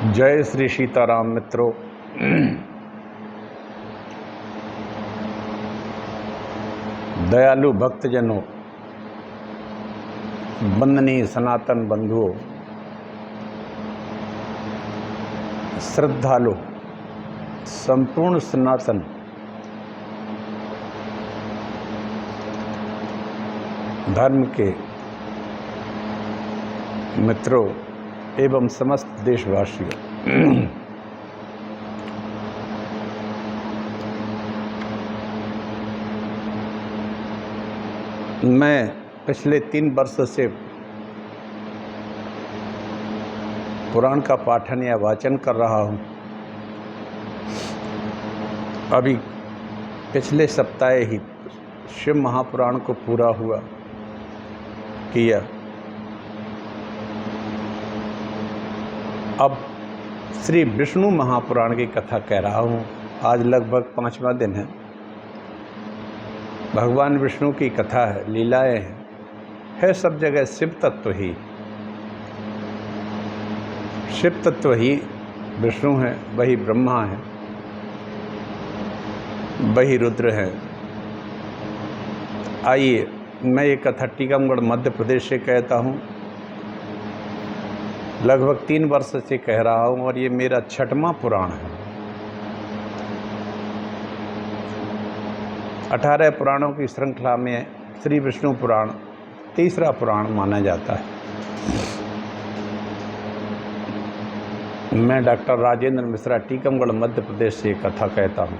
जय श्री सीताराम मित्रों। दयालु भक्तजनों, वंदनीय सनातन बंधुओं, श्रद्धालु, संपूर्ण सनातन धर्म के मित्रों एवं समस्त देशवासियों, मैं पिछले 3 वर्ष से पुराण का पाठन या वाचन कर रहा हूँ। अभी पिछले सप्ताह ही शिव महापुराण को पूरा किया। अब श्री विष्णु महापुराण की कथा कह रहा हूँ। आज लगभग 5वां दिन है। भगवान विष्णु की कथा है, लीलाएं है सब जगह शिव तत्व ही। शिव तत्व ही विष्णु है, वही ब्रह्मा है, वही रुद्र है। आइए, मैं ये कथा टीकमगढ़ मध्य प्रदेश से कहता हूँ। लगभग 3 वर्ष से कह रहा हूँ और ये मेरा 6वां पुराण है। 18 पुराणों की श्रृंखला में श्री विष्णु पुराण 3रा पुराण माना जाता है। मैं डॉक्टर राजेंद्र मिश्रा टीकमगढ़ मध्य प्रदेश से कथा कहता हूँ।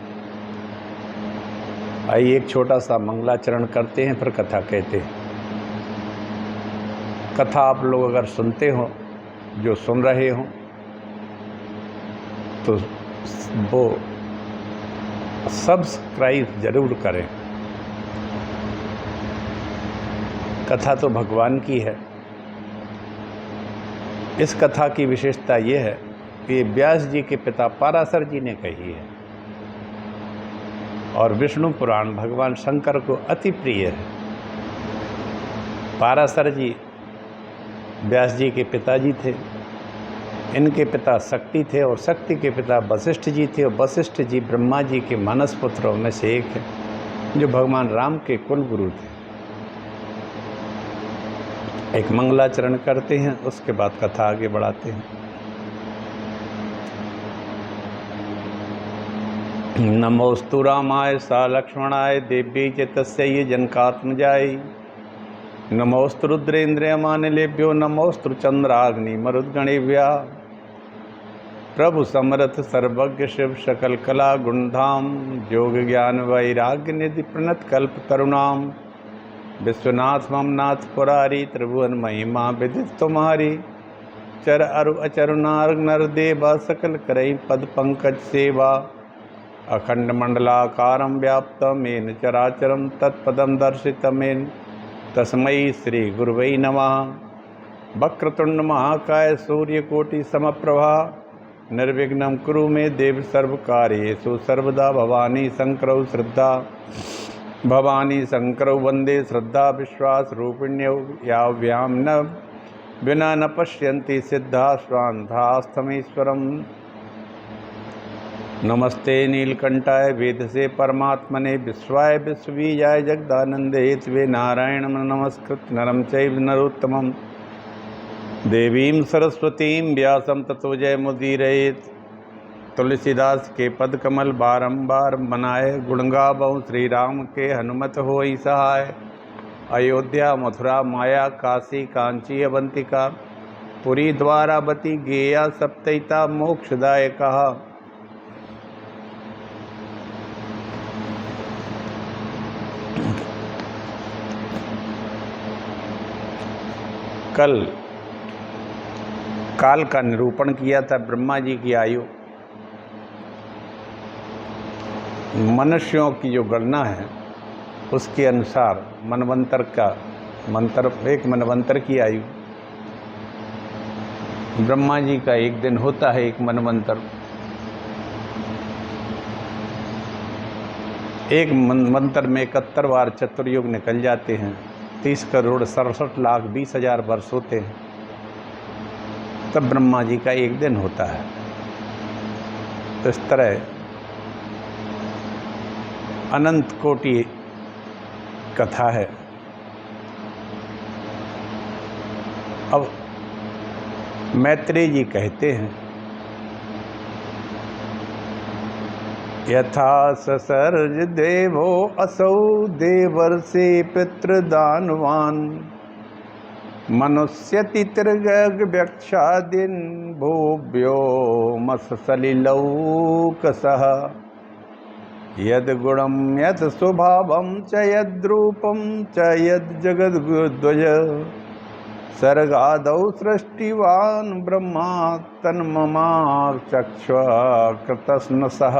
आइए एक छोटा सा मंगलाचरण करते हैं, फिर कथा कहते हैं। कथा आप लोग अगर सुनते हो, जो सुन रहे हो, तो वो सब्सक्राइब जरूर करें। कथा तो भगवान की है। इस कथा की विशेषता ये है कि व्यास जी के पिता पाराशर जी ने कही है और विष्णु पुराण भगवान शंकर को अति प्रिय है। पाराशर जी व्यास जी के पिताजी थे। इनके पिता शक्ति थे और शक्ति के पिता वशिष्ठ जी थे और वशिष्ठ जी ब्रह्मा जी के मानस पुत्रों में से एक है, जो भगवान राम के कुल गुरु थे। एक मंगलाचरण करते हैं, उसके बाद कथा आगे बढ़ाते हैं। नमोस्तु रामाय सा लक्ष्मणाय देव्यै च तस्यै जनकात्मजायै। नमोस्तु रुद्रेन्द्रियमानिलेभ्यो नमोस्तु चंद्राग्नि मरुद्गणेभ्यः। प्रभु समर्थ सर्वज्ञ शिव सकल कला गुणधाम। योग ज्ञान वैराग्य निधि प्रणत कल्प तरुणाम। विश्वनाथ ममनाथ पुरारी त्रिभुवन महिमा विदित तुम्हारी। चर अरु अचरु नारग नर देवा सकल करई पद पंकज सेवा। अखंड मंडलाकारं व्याप्तं येन चराचरं तत्पदं दर्शितं। तस्मै श्री गुरुवै नमः। वक्रतुंड महाकाय सूर्यकोटि समप्रभा। निर्विघ्नं कुरु मे देव सर्वकार्येषु सर्वदा। भवानी शंकरौ श्रद्धा भवानी शंकरौ वंदे श्रद्धा विश्वास रूपिण्यौ। याव्यां न विना न पश्यन्ति सिद्धा स्वान्धास्तमीश्वरम्। नमस्ते नीलकंठाय वेदसे परमात्मने विश्वाय विश्वबीजाय जगदानंदे हेतवे। नारायणं नमस्कृत्य नरं चैव नरोत्तमं देवीं सरस्वतीं व्यासं ततो जयमुदीरयेत्। तुलसीदास के पद कमल बारंबार मनाए। गुण गावहु श्री राम के हनुमत होई सहाय। अयोध्या मथुरा माया काशी कांची अवंतिका। पुरी द्वारावती गेया सप्तैता मोक्षदायका। कल काल का निरूपण किया था। ब्रह्मा जी की आयु, मनुष्यों की जो गणना है उसके अनुसार मनवंतर का एक मनवंतर की आयु। ब्रह्मा जी का 1 दिन होता है एक मनवंतर। एक मनवंतर में 71 बार चतुर्युग निकल जाते हैं। 30 करोड़ 67 लाख 20 हजार वर्ष होते हैं। तब ब्रह्मा जी का एक दिन होता है। तो इस तरह अनंत कोटि कथा है। अब मैत्रेय जी कहते हैं, यथा ससर्ज देवो असौ देवर्षि पितृदानवान् मनुष्यति तिर्गव्यक्षादिन् भूभ्यो मत्सलिलौकसः यद्गुणं यत् स्वभावं च यद्रूपं च यद्जगद्ध्वज सर्गादौ सृष्टिवान् ब्रह्मा तन्ममाचक्ष्वकृतस्नसः।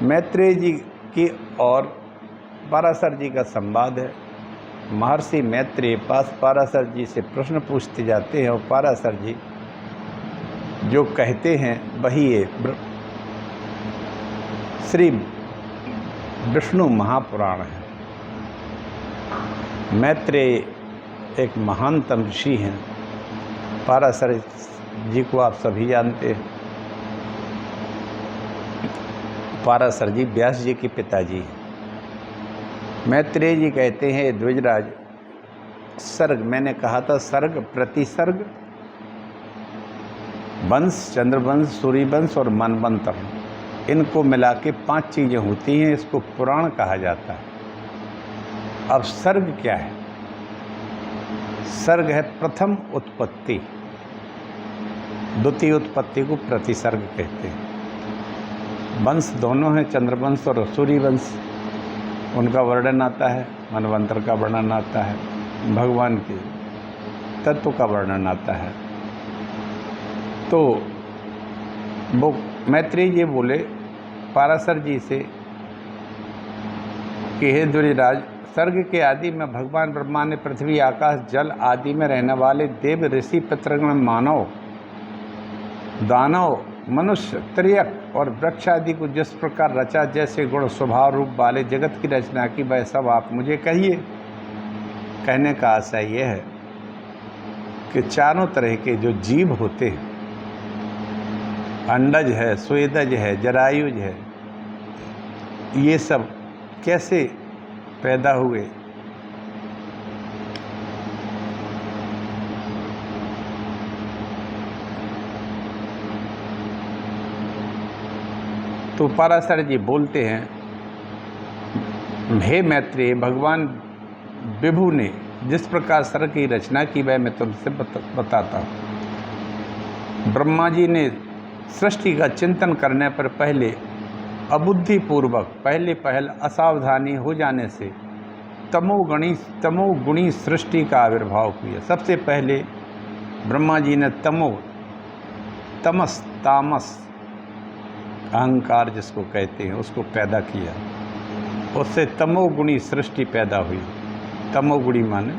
मैत्रेय जी की और पाराशर जी का संवाद है। महर्षि मैत्रेय पास पाराशर जी से प्रश्न पूछते जाते हैं और पाराशर जी जो कहते हैं वही ये श्री विष्णु महापुराण है। मैत्रेय एक महानतम ऋषि हैं। पाराशर जी को आप सभी जानते हैं। पाराशर जी व्यास जी के पिताजी हैं। मैत्रेय जी कहते हैं, द्विजराज, सर्ग मैंने कहा था, सर्ग प्रतिसर्ग, वंश, चंद्रवंश, सूर्यवंश और मनवंतर, इनको मिला के 5 चीज़ें होती हैं। इसको पुराण कहा जाता है। अब सर्ग क्या है? सर्ग है प्रथम उत्पत्ति, द्वितीय उत्पत्ति को प्रतिसर्ग कहते हैं। वंश दोनों हैं, चंद्रवंश और सूर्यवंश, उनका वर्णन आता है, मनवंतर का वर्णन आता है, भगवान के तत्व का वर्णन आता है। तो वो मैत्रेय जी बोले पाराशर जी से कि हे द्विजराज, सर्ग के आदि में भगवान ब्रह्मा ने पृथ्वी, आकाश, जल आदि में रहने वाले देव, ऋषि, पितृगण, मानव, दानव, मनुष्य, त्रियक और वृक्ष आदि को जिस प्रकार रचा, जैसे गुण स्वभाव रूप वाले जगत की रचना की, वह सब आप मुझे कहिए। कहने का आशय यह है कि चारों तरह के जो जीव होते हैं, अंडज है, स्वेदज है, जरायुज है, ये सब कैसे पैदा हुए, तो पाराशर जी बोलते हैं, हे मैत्रेय, भगवान विभु ने जिस प्रकार सर्ग की रचना की वह मैं तुमसे बताता हूँ। ब्रह्मा जी ने सृष्टि का चिंतन करने पर पहले अबुद्धिपूर्वक पहल असावधानी हो जाने से तमोगुणी सृष्टि का आविर्भाव किया। सबसे पहले ब्रह्मा जी ने तामस अहंकार जिसको कहते हैं उसको पैदा किया। उससे तमोगुणी सृष्टि पैदा हुई। तमोगुणी माने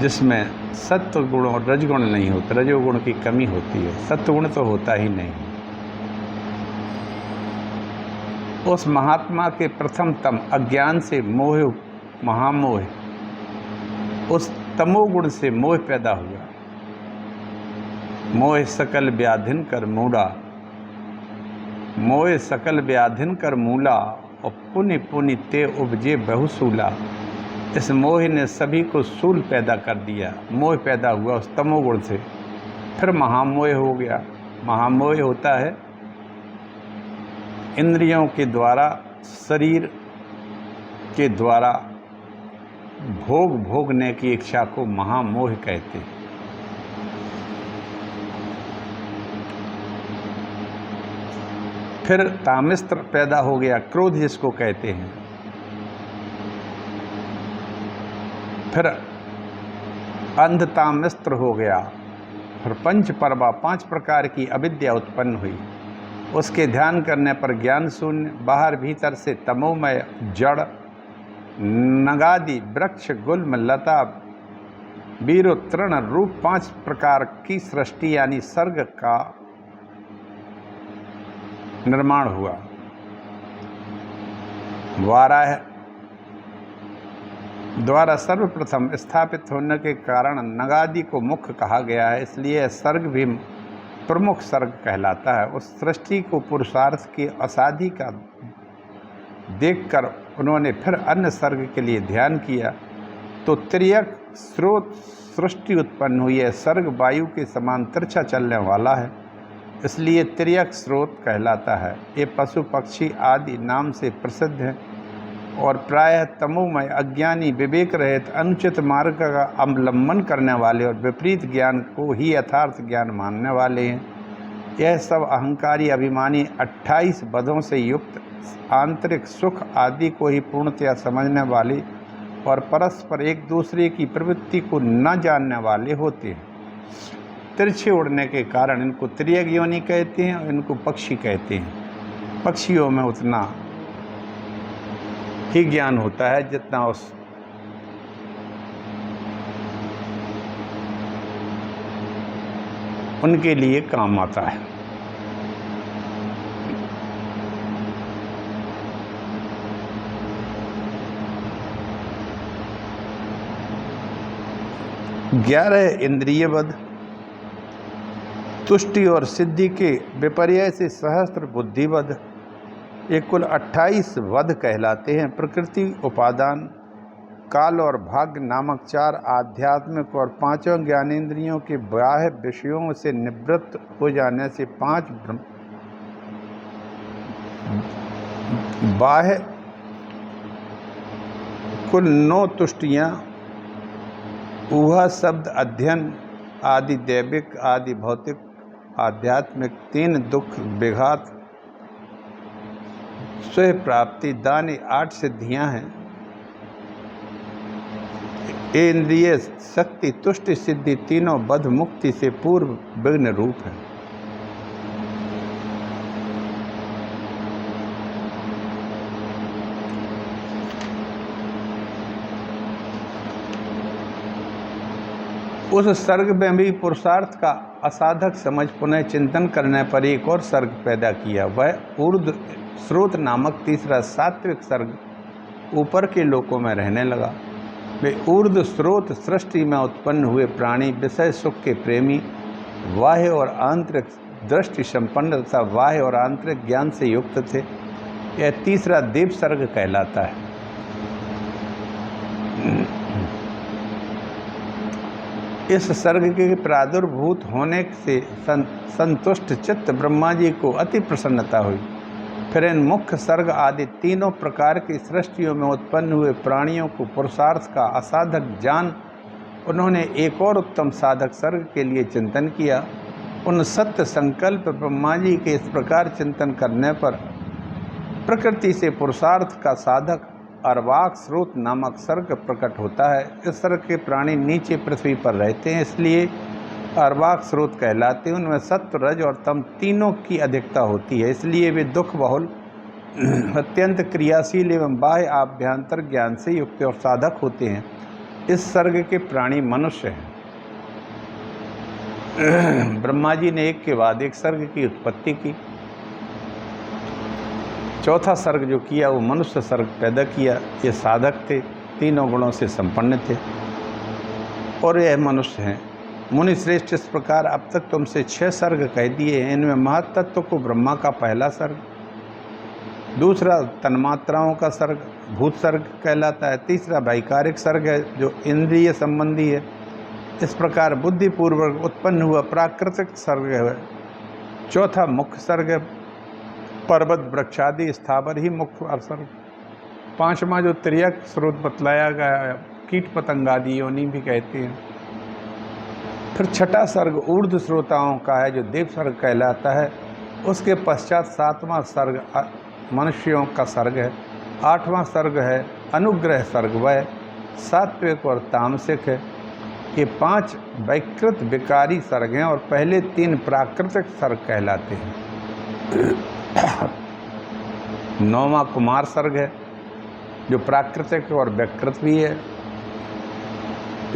जिसमें सत्व गुण और रजगुण नहीं होता, रजोगुण की कमी होती है, सत्वगुण तो होता ही नहीं। उस महात्मा के प्रथम तम अज्ञान से मोह, महामोह, उस तमोगुण से मोह पैदा हुआ। मोह सकल व्याधिन कर मूला, मोह सकल व्याधिन कर मूला, और पुनि पुनि ते उपजे बहुसूला। इस मोह ने सभी को सूल पैदा कर दिया। मोह पैदा हुआ उस तमोगुण से। फिर महामोह हो गया। महामोह होता है इंद्रियों के द्वारा, शरीर के द्वारा भोगने की इच्छा को महामोह कहते हैं। फिर तामिस्त्र पैदा हो गया, क्रोध जिसको कहते हैं। फिर अंधतामिस्त्र हो गया। फिर पंचपर्वा, 5 प्रकार की अविद्या उत्पन्न हुई। उसके ध्यान करने पर ज्ञान शून्य, बाहर भीतर से तमोमय, जड़, नगादि, वृक्ष, गुल्म, लता, वीरो, तृण रूप 5 प्रकार की सृष्टि यानी सर्ग का निर्माण हुआ। वाराह द्वारा सर्वप्रथम स्थापित होने के कारण नगादि को मुख्य कहा गया है, इसलिए यह सर्ग भी प्रमुख सर्ग कहलाता है। उस सृष्टि को पुरुषार्थ की असाधि का देखकर उन्होंने फिर अन्य सर्ग के लिए ध्यान किया तो त्रियक स्रोत सृष्टि उत्पन्न हुई है। सर्ग वायु के समान तिरछा चलने वाला है, इसलिए त्रियक स्रोत कहलाता है। ये पशु पक्षी आदि नाम से प्रसिद्ध है और प्रायः तमोमय अज्ञानी विवेक रहित अनुचित मार्ग का अवलंबन करने वाले और विपरीत ज्ञान को ही यथार्थ ज्ञान मानने वाले हैं। यह सब अहंकारी अभिमानी 28 वधों से युक्त आंतरिक सुख आदि को ही पूर्णतया समझने वाले और परस्पर एक दूसरे की प्रवृत्ति को न जानने वाले होते हैं। तिरछे उड़ने के कारण इनको त्रियक योनि कहते हैं और इनको पक्षी कहते हैं। पक्षियों में उतना ही ज्ञान होता है जितना उस उनके लिए काम आता है। ग्यारह इंद्रियवध तुष्टि और सिद्धि के विपर्य से सहस्त्र बुद्धिवध, ये कुल 28 वध कहलाते हैं। प्रकृति, उपादान, काल और भाग्य नामक 4 आध्यात्मिक और 5 ज्ञानेंद्रियों के बाह्य विषयों से निवृत्त हो जाने से 5 बाह्य कुल 9 तुष्टियाँ, ऊहा शब्द अध्ययन आदि दैविक आदि भौतिक आध्यात्मिक, 3 दुख विघात स्वयं प्राप्ति दान, 8 सिद्धियां हैं। इंद्रिय शक्ति तुष्टि सिद्धि तीनों बद्ध मुक्ति से पूर्व विघ्न रूप है। उस सर्ग में भी पुरुषार्थ का असाधक समझ पुनः चिंतन करने पर एक और सर्ग पैदा किया। वह ऊर्ध्व स्रोत नामक तीसरा सात्विक सर्ग ऊपर के लोकों में रहने लगा। वे ऊर्ध्व स्रोत सृष्टि में उत्पन्न हुए प्राणी, विषय सुख के प्रेमी, बाह्य और आंतरिक दृष्टि संपन्न तथा बाह्य और आंतरिक ज्ञान से युक्त थे। यह तीसरा देव सर्ग कहलाता है। इस सर्ग के प्रादुर्भूत होने से संतुष्ट चित्त ब्रह्मा जी को अति प्रसन्नता हुई। फिर इन मुख्य सर्ग आदि तीनों प्रकार की सृष्टियों में उत्पन्न हुए प्राणियों को पुरुषार्थ का असाधक जान उन्होंने एक और उत्तम साधक सर्ग के लिए चिंतन किया। उन सत्य संकल्प ब्रह्मा जी के इस प्रकार चिंतन करने पर प्रकृति से पुरुषार्थ का साधक अर्वाक स्रोत नामक सर्ग प्रकट होता है। इस सर्ग के प्राणी नीचे पृथ्वी पर रहते हैं, इसलिए अर्वाक स्रोत कहलाते हैं। उनमें सत्व, रज और तम तीनों की अधिकता होती है, इसलिए वे दुख बहुल, अत्यंत क्रियाशील एवं बाह्य आभ्यंतर ज्ञान से युक्त और साधक होते हैं। इस सर्ग के प्राणी मनुष्य हैं। ब्रह्मा जी ने एक के बाद एक सर्ग की उत्पत्ति की। चौथा सर्ग जो किया वो मनुष्य सर्ग पैदा किया। ये साधक थे, तीनों गुणों से संपन्न थे और यह मनुष्य हैं। मुनि श्रेष्ठ, इस प्रकार अब तक तुमसे 6 सर्ग कह दिए हैं। इनमें महत्त्व को ब्रह्मा का पहला सर्ग, दूसरा तन्मात्राओं का सर्ग भूत सर्ग कहलाता है, तीसरा वैकारिक सर्ग है जो इंद्रिय संबंधी है। इस प्रकार बुद्धिपूर्वक उत्पन्न हुआ प्राकृतिक सर्ग है। चौथा मुख्य सर्ग है, पर्वत वृक्षादि स्थावर ही मुख्य सर्ग। पांचवा जो त्रियक स्रोत बतलाया गया है, कीट पतंग आदि योनि भी कहते हैं। फिर छठा सर्ग ऊर्ध्व श्रोताओं का है जो देव सर्ग कहलाता है। उसके पश्चात 7वां सर्ग मनुष्यों का सर्ग है। 8वां सर्ग है अनुग्रह सर्ग, वह सात्विक और तामसिक है। ये 5 वैकृत विकारी सर्ग हैं और पहले 3 प्राकृतिक सर्ग कहलाते हैं। 9वां कुमार सर्ग है जो प्राकृतिक और विकृत भी है।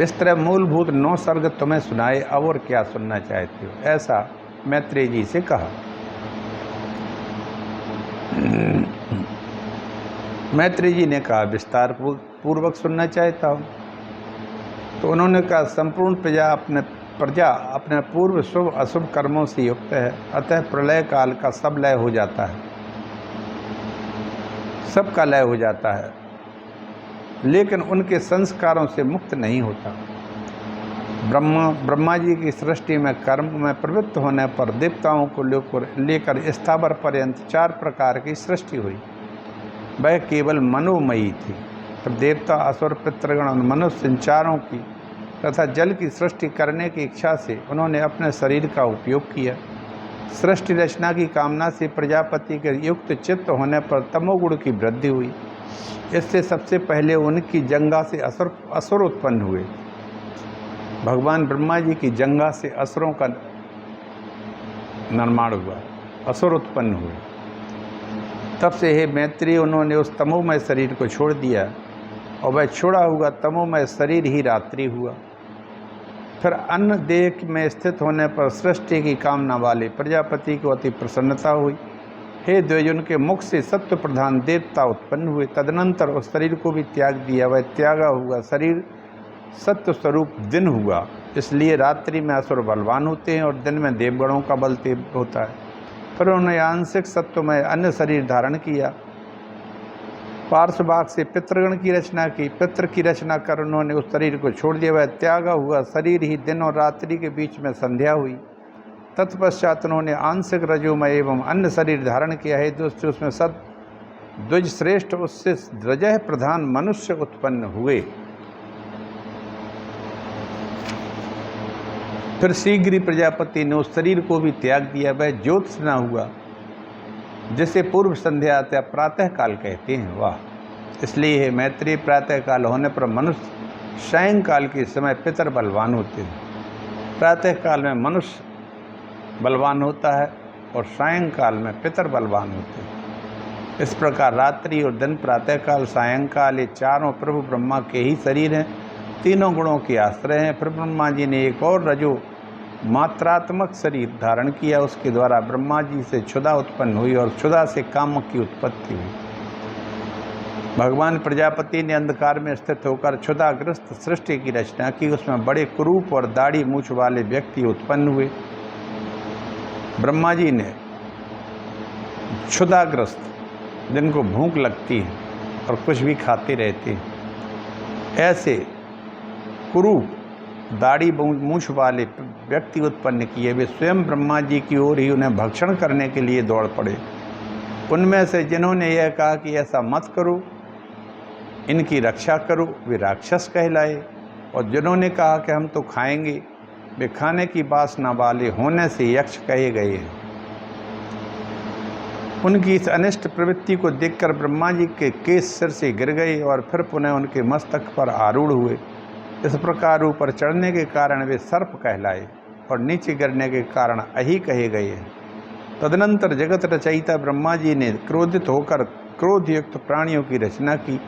इस तरह मूलभूत 9 सर्ग तुम्हें सुनाए, अब और क्या सुनना चाहते हो, ऐसा मैत्रेय जी से कहा। मैत्रेय जी ने कहा विस्तार पूर्वक, पूर्वक सुनना चाहता हूँ। तो उन्होंने कहा संपूर्ण प्रजा अपने पूर्व शुभ अशुभ कर्मों से युक्त है, अतः प्रलय काल का सब लय हो जाता है, सबका लय हो जाता है, लेकिन उनके संस्कारों से मुक्त नहीं होता। ब्रह्मा जी की सृष्टि में कर्म में प्रवृत्त होने पर देवताओं को लेकर स्थावर पर्यंत 4 प्रकार की सृष्टि हुई। वह केवल मनोमयी थी। तब देवता, असुर, पितृगण और मनुष्य इन चारों की तथा जल की सृष्टि करने की इच्छा से उन्होंने अपने शरीर का उपयोग किया। सृष्टि रचना की कामना से प्रजापति के युक्त चित्त होने पर तमोगुण की वृद्धि हुई। इससे सबसे पहले उनकी जंगा से असुर उत्पन्न हुए। भगवान ब्रह्मा जी की जंगा से असुरों का निर्माण हुआ, असुर उत्पन्न हुए। तब से हे मैत्री, उन्होंने उस तमोमय शरीर को छोड़ दिया और वह छोड़ा हुआ तमोमय शरीर ही रात्रि हुआ। फिर अन्य देह में स्थित होने पर सृष्टि की कामना वाले प्रजापति को अति प्रसन्नता हुई। हे द्विज, उनके मुख से सत्व प्रधान देवता उत्पन्न हुए। तदनंतर उस शरीर को भी त्याग दिया। वह त्यागा हुआ शरीर सत्य स्वरूप दिन हुआ। इसलिए रात्रि में असुर बलवान होते हैं और दिन में देवगणों का बल तेज होता है। फिर उन्होंने आंशिक सत्व में अन्य शरीर धारण किया। पार्श्वभाग से पितृगण की रचना की। पितृ की रचना कर उन्होंने उस शरीर को छोड़ दिया। वह त्यागा हुआ शरीर ही दिन और रात्रि के बीच में संध्या हुई। तत्पश्चात उन्होंने आंशिक रजोमय एवं अन्य शरीर धारण किया है। दोस्तों, उसमें द्विज श्रेष्ठ उससे रजह प्रधान मनुष्य उत्पन्न हुए। फिर शीघ्र ही प्रजापति ने उस शरीर को भी त्याग दिया। वह ज्योत्सना हुआ, जिसे पूर्व संध्या अथवा प्रातः काल कहते हैं। वाह! इसलिए मैत्री, प्रातः काल होने पर मनुष्य सायंकाल के समय पितर बलवान होते हैं। प्रातः काल में मनुष्य बलवान होता है और सायंकाल में पितर बलवान होते हैं। इस प्रकार रात्रि और दिन, प्रातःकाल, सायंकाल, ये चारों प्रभु ब्रह्मा के ही शरीर हैं, तीनों गुणों के आश्रय हैं। फिर ब्रह्मा जी ने एक और रजो मात्रात्मक शरीर धारण किया। उसके द्वारा ब्रह्मा जी से क्षुधा उत्पन्न हुई और क्षुधा से कामक की उत्पत्ति हुई। भगवान प्रजापति ने अंधकार में स्थित होकर क्षुधाग्रस्त सृष्टि की रचना की। उसमें बड़े कुरूप और दाढ़ी मूछ वाले व्यक्ति उत्पन्न हुए। ब्रह्मा जी ने क्षुधाग्रस्त, जिनको भूख लगती है और कुछ भी खाते रहते हैं, ऐसे कुरूप दाढ़ी मूछ वाले व्यक्ति उत्पन्न किए। वे स्वयं ब्रह्मा जी की ओर ही उन्हें भक्षण करने के लिए दौड़ पड़े। उनमें से जिन्होंने यह कहा कि ऐसा मत करो, इनकी रक्षा करो, वे राक्षस कहलाए। और जिन्होंने कहा कि हम तो खाएंगे, वे खाने की वासना वाले होने से यक्ष कहे गए हैं। उनकी इस अनिष्ट प्रवृत्ति को देखकर ब्रह्मा जी के केस सिर से गिर गए और फिर पुनः उनके मस्तक पर आरूढ़ हुए। इस प्रकार ऊपर चढ़ने के कारण वे सर्प कहलाए और नीचे गिरने के कारण अहि कहे गए हैं। तदनंतर जगत रचयिता ब्रह्मा जी ने क्रोधित होकर क्रोधयुक्त प्राणियों की रचना की।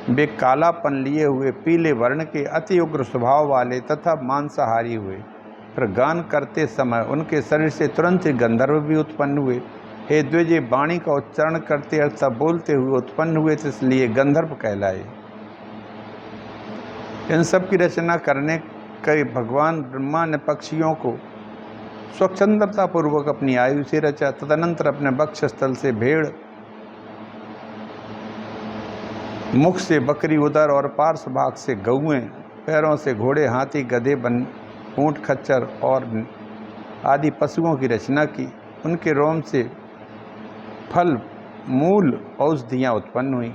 वे कालापन लिए हुए, पीले वर्ण के, अति उग्र स्वभाव वाले तथा मांसाहारी हुए। फिर गान करते समय उनके शरीर से तुरंत ही गंधर्व भी उत्पन्न हुए। हे द्विज, वाणी का उच्चारण करते अर्थात बोलते हुए उत्पन्न हुए, तो इसलिए गंधर्व कहलाए। इन सब की रचना करने के भगवान ब्रह्मा ने पक्षियों को स्वच्छंदता पूर्वक अपनी आयु से रचा। तदनंतर अपने वक्षस्थल से भेड़, मुख से बकरी, उदर और पार्श्व भाग से गौएं, पैरों से घोड़े, हाथी, गधे, ऊंट, खच्चर और आदि पशुओं की रचना की। उनके रोम से फल, मूल, औषधियाँ उत्पन्न हुई।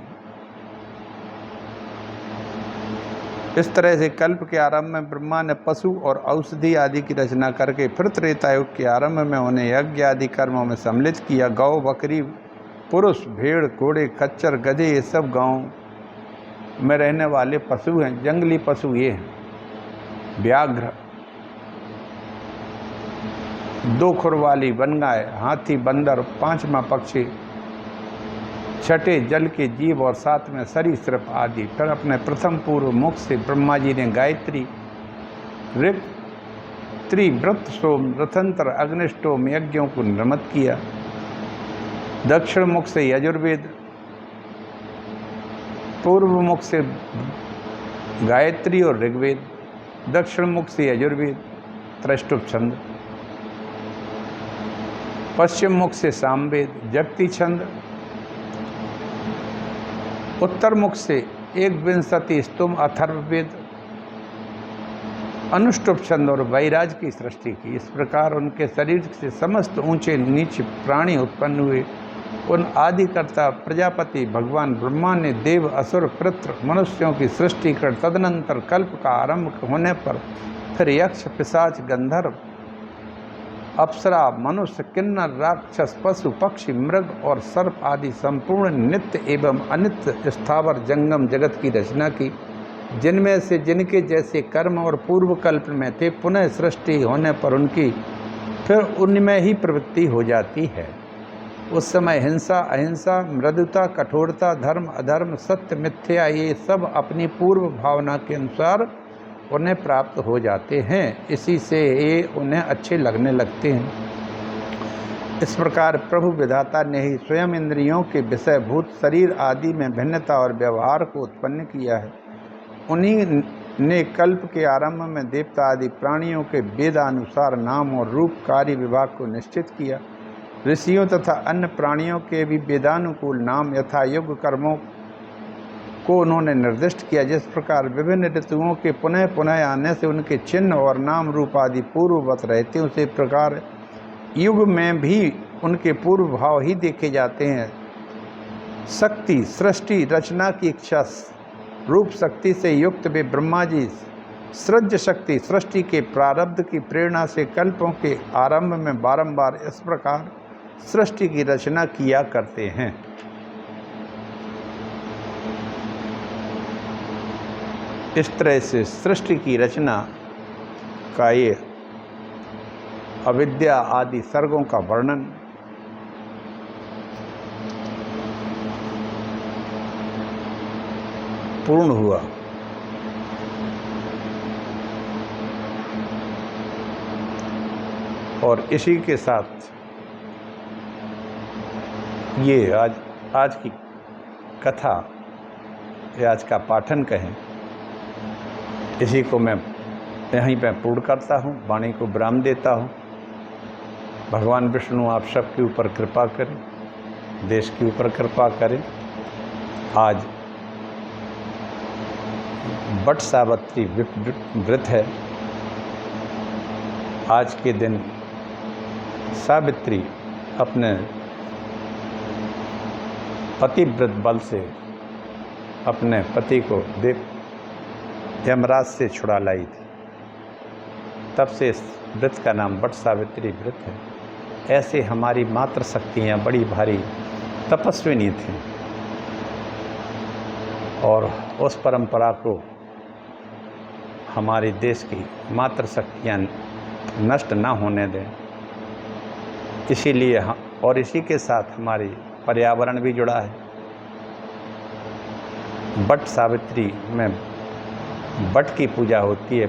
इस तरह से कल्प के आरंभ में ब्रह्मा ने पशु और औषधि आदि की रचना करके फिर त्रेतायुग के आरंभ में उन्हें यज्ञ आदि कर्मों में सम्मिलित किया। गौ, बकरी, पुरुष, भेड़, घोड़े, खच्चर, गधे, ये सब गाँव में रहने वाले पशु हैं। जंगली पशु ये हैं: व्याघ्र, 2 खुर वाली वनगाय, हाथी, बंदर, 5वां पक्षी, 6ठे जल के जीव और 7वें सरीसृप आदि। फिर अपने प्रथम पूर्व मुख से ब्रह्मा जी ने गायत्री, ऋक्, त्रिव्रत, सोम, रथंतर, अग्निष्टोम यज्ञों को निर्मित किया। दक्षिण मुख से यजुर्वेद, पूर्व मुख से गायत्री और ऋग्वेद, दक्षिण मुख से यजुर्वेद त्रष्टुप छंद, पश्चिम मुख से सामवेद जगती छंद, उत्तर मुख से 1 स्तुम अथर्ववेद अनुष्टुप छंद और वैराज की सृष्टि की। इस प्रकार उनके शरीर से समस्त ऊंचे नीचे प्राणी उत्पन्न हुए। उन आदिकर्ता प्रजापति भगवान ब्रह्मा ने देव असुर पितृ मनुष्यों की सृष्टि कर तदनंतर कल्प का आरंभ होने पर फिर यक्ष पिशाच गंधर्व अप्सरा मनुष्य किन्नर राक्षस पशु पक्षी मृग और सर्प आदि संपूर्ण नित्य एवं अनित्य स्थावर जंगम जगत की रचना की, जिनमें से जिनके जैसे कर्म और पूर्व कल्प में थे पुनः सृष्टि होने पर उनकी फिर उनमें ही प्रवृत्ति हो जाती है। उस समय हिंसा अहिंसा मृदुता कठोरता धर्म अधर्म सत्य मिथ्या ये सब अपनी पूर्व भावना के अनुसार उन्हें प्राप्त हो जाते हैं। इसी से ये उन्हें अच्छे लगने लगते हैं। इस प्रकार प्रभु विधाता ने ही स्वयं इंद्रियों के विषयभूत शरीर आदि में भिन्नता और व्यवहार को उत्पन्न किया है। उन्हीं ने कल्प के आरंभ में देवता आदि प्राणियों के वेदानुसार नाम और रूप कार्य विभाग को निश्चित किया। ऋषियों तथा अन्य प्राणियों के भी वेदानुकूल नाम यथा युग कर्मों को उन्होंने निर्दिष्ट किया। जिस प्रकार विभिन्न ऋतुओं के पुनः पुनः आने से उनके चिन्ह और नाम रूप आदि पूर्ववत रहते हैं, उसी प्रकार युग में भी उनके पूर्व भाव ही देखे जाते हैं। शक्ति सृष्टि रचना की इच्छा रूप शक्ति से युक्त वे ब्रह्मा जी सृज शक्ति सृष्टि के प्रारब्ध की प्रेरणा से कल्पों के आरंभ में बारंबार इस प्रकार सृष्टि की रचना किया करते हैं। इस तरह से सृष्टि की रचना का ये अविद्या आदि सर्गों का वर्णन पूर्ण हुआ। और इसी के साथ ये आज की कथा या आज का पाठन कहें, इसी को मैं यहीं पर पूर्ण करता हूँ, वाणी को विराम देता हूँ। भगवान विष्णु आप सबके ऊपर कृपा करें, देश के ऊपर कृपा करें। आज वट सावित्री व्रत है। आज के दिन सावित्री अपने पतिव्रत बल से अपने पति को यमराज से छुड़ा लाई थी। तब से इस व्रत का नाम वट सावित्री व्रत है। ऐसे हमारी मातृ शक्तियाँ बड़ी भारी तपस्विनी थीं और उस परंपरा को हमारे देश की मातृ शक्तियाँ नष्ट ना होने दें। इसीलिए और इसी के साथ हमारी पर्यावरण भी जुड़ा है। वट सावित्री में वट की पूजा होती है।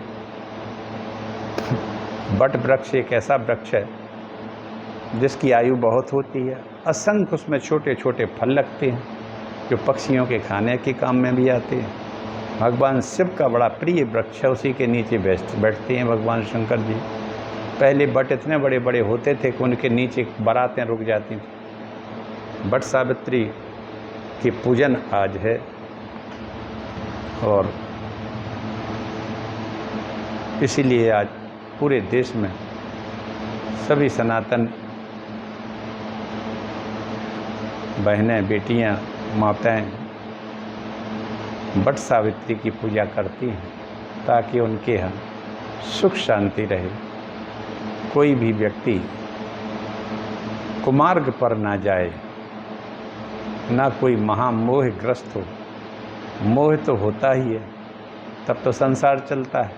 वट वृक्ष एक ऐसा वृक्ष है जिसकी आयु बहुत होती है। असंख्य उसमें छोटे छोटे फल लगते हैं जो पक्षियों के खाने के काम में भी आते हैं। भगवान शिव का बड़ा प्रिय वृक्ष है, उसी के नीचे बैठते हैं भगवान शंकर जी। पहले वट इतने बड़े बड़े होते थे कि उनके नीचे बारातें रुक जाती थी। वट सावित्री की पूजन आज है और इसीलिए आज पूरे देश में सभी सनातन बहनें बेटियां माताएं वट सावित्री की पूजा करती हैं ताकि उनके यहाँ सुख शांति रहे। कोई भी व्यक्ति कुमार्ग पर ना जाए, ना कोई महामोहग्रस्त हो। मोह तो होता ही है, तब तो संसार चलता है,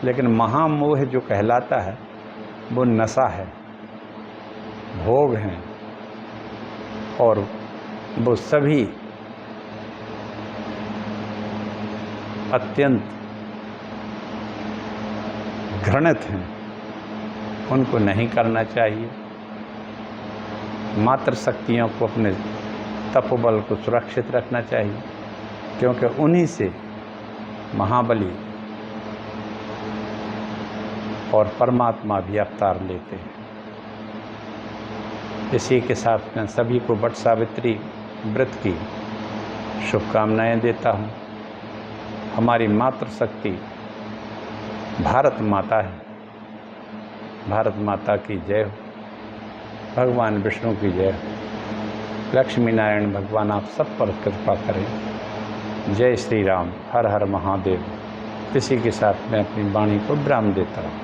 लेकिन महामोह जो कहलाता है वो नशा है, भोग हैं और वो सभी अत्यंत घृणित हैं, उनको नहीं करना चाहिए। मातृ शक्तियों को अपने तपोबल को सुरक्षित रखना चाहिए। क्योंकि उन्हीं से महाबली और परमात्मा भी अवतार लेते हैं। इसी के साथ मैं सभी को वट सावित्री व्रत की शुभकामनाएं देता हूँ। हमारी मातृशक्ति भारत माता है। भारत माता की जय हो। भगवान विष्णु की जय हो। लक्ष्मी नारायण भगवान आप सब पर कृपा करें। जय श्री राम। हर हर महादेव। इसी के साथ मैं अपनी वाणी को विराम देता हूँ।